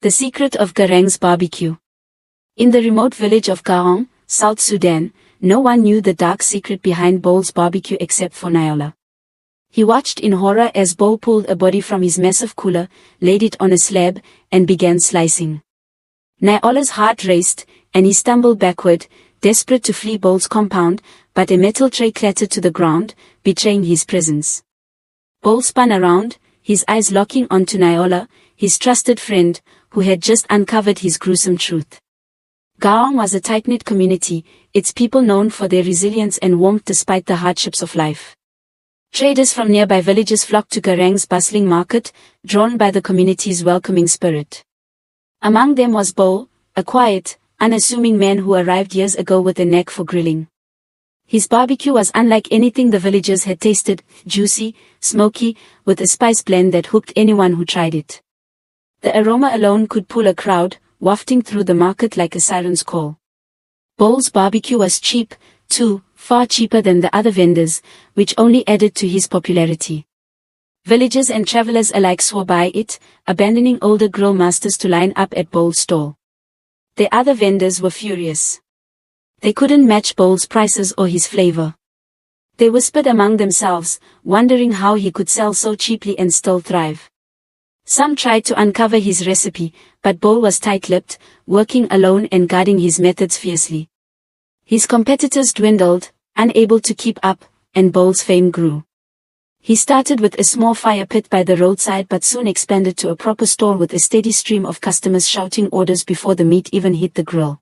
The secret of Garang'S barbecue. In the remote village of Garang, South Sudan, no one knew the dark secret behind Bowl's barbecue except for Naiola. He watched in horror as Bowl pulled a body from his massive cooler, laid it on a slab, and began slicing. Naiola's heart raced, and he stumbled backward, desperate to flee Bowl's compound, but a metal tray clattered to the ground, betraying his presence. Bowl spun around, his eyes locking onto Naiola, his trusted friend, who had just uncovered his gruesome truth. Garang was a tight-knit community, its people known for their resilience and warmth despite the hardships of life. Traders from nearby villages flocked to Garang's bustling market, drawn by the community's welcoming spirit. Among them was Bowl, a quiet, unassuming man who arrived years ago with a knack for grilling. His barbecue was unlike anything the villagers had tasted, juicy, smoky, with a spice blend that hooked anyone who tried it. The aroma alone could pull a crowd, wafting through the market like a siren's call. Bowl's barbecue was cheap, too, far cheaper than the other vendors, which only added to his popularity. Villagers and travelers alike swore by it, abandoning older grill masters to line up at Bowl's stall. The other vendors were furious. They couldn't match Bowl's prices or his flavor. They whispered among themselves, wondering how he could sell so cheaply and still thrive. Some tried to uncover his recipe, but Bowl was tight-lipped, working alone and guarding his methods fiercely. His competitors dwindled, unable to keep up, and Bowl's fame grew. He started with a small fire pit by the roadside but soon expanded to a proper stall with a steady stream of customers shouting orders before the meat even hit the grill.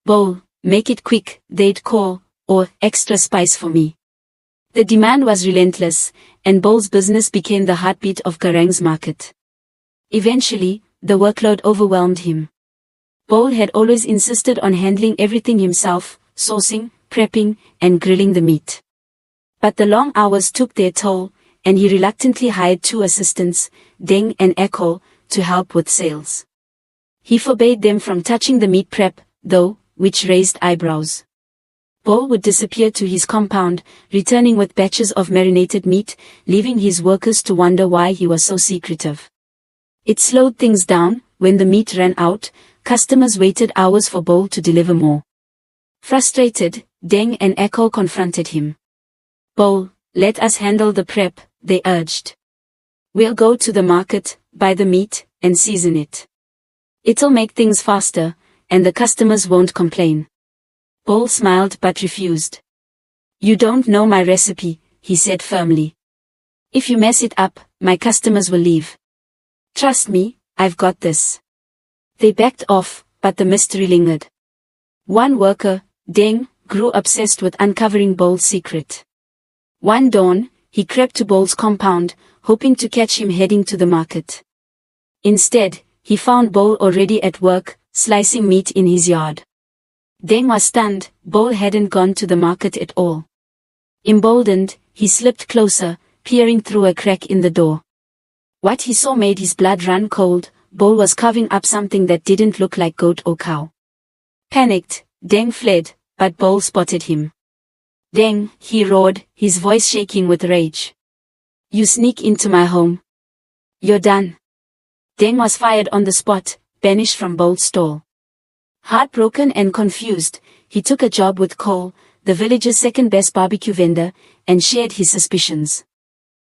"Bowl, make it quick," they'd call, or "extra spice for me." The demand was relentless, and Bowl's business became the heartbeat of Garang's market. Eventually, the workload overwhelmed him. Bowl had always insisted on handling everything himself, sourcing, prepping, and grilling the meat. But the long hours took their toll, and he reluctantly hired 2 assistants, Deng and Echo, to help with sales. He forbade them from touching the meat prep, though, which raised eyebrows. Bowl would disappear to his compound, returning with batches of marinated meat, leaving his workers to wonder why he was so secretive. It slowed things down. When the meat ran out, customers waited hours for Bowl to deliver more. Frustrated, Deng and Echo confronted him. "Bowl, let us handle the prep," they urged. "We'll go to the market, buy the meat, and season it. It'll make things faster, and the customers won't complain." Bowl smiled but refused. "You don't know my recipe," he said firmly. "If you mess it up, my customers will leave. Trust me, I've got this." They backed off, but the mystery lingered. One worker, Deng, grew obsessed with uncovering Bowl's secret. One dawn, he crept to Bowl's compound, hoping to catch him heading to the market. Instead, he found Bowl already at work, slicing meat in his yard. Deng was stunned. Bowl hadn't gone to the market at all. Emboldened, he slipped closer, peering through a crack in the door. What he saw made his blood run cold. Bowl was carving up something that didn't look like goat or cow. Panicked, Deng fled, but Bowl spotted him. "Deng," he roared, his voice shaking with rage. "You sneak into my home. You're done." Deng was fired on the spot, banished from Bowl's stall. Heartbroken and confused, he took a job with Cole, the village's second-best barbecue vendor, and shared his suspicions.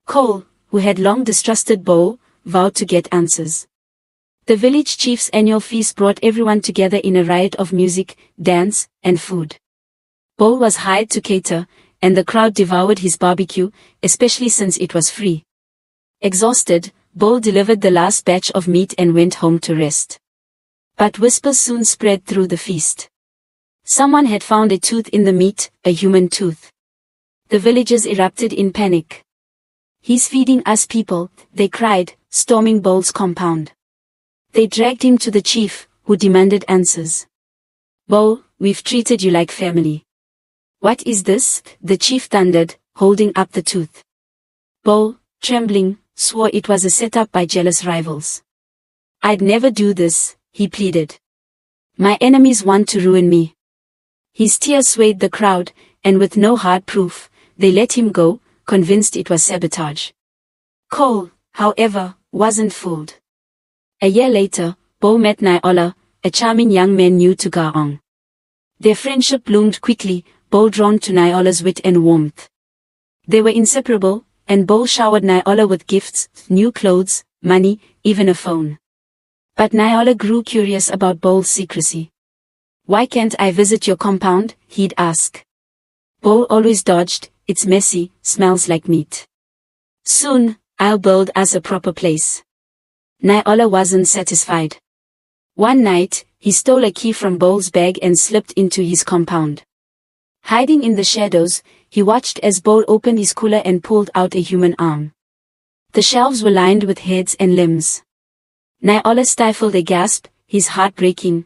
Cole, who had long distrusted Bowl, vowed to get answers. The village chief's annual feast brought everyone together in a riot of music, dance, and food. Bowl was hired to cater, and the crowd devoured his barbecue, especially since it was free. Exhausted, Bowl delivered the last batch of meat and went home to rest. But whispers soon spread through the feast. Someone had found a tooth in the meat, a human tooth. The villagers erupted in panic. "He's feeding us people," they cried, storming Bowl's compound. They dragged him to the chief, who demanded answers. "Bowl, we've treated you like family." "What is this?" the chief thundered, holding up the tooth. Bowl, trembling, swore it was a setup by jealous rivals. "I'd never do this," he pleaded. "My enemies want to ruin me." His tears swayed the crowd, and with no hard proof, they let him go, convinced it was sabotage. Cole, however, wasn't fooled. A year later, Bo met Naiola, a charming young man new to Garang. Their friendship bloomed quickly, Bo drawn to Naiola's wit and warmth. They were inseparable, and Bo showered Naiola with gifts, new clothes, money, even a phone. But Naiola grew curious about Bo's secrecy. "Why can't I visit your compound?" he'd ask. Bo always dodged, "It's messy, smells like meat." "Soon, I'll build us a proper place." Naiola wasn't satisfied. One night, he stole a key from Bo's bag and slipped into his compound. Hiding in the shadows, he watched as Bo opened his cooler and pulled out a human arm. The shelves were lined with heads and limbs. Naiola stifled a gasp, his heart breaking.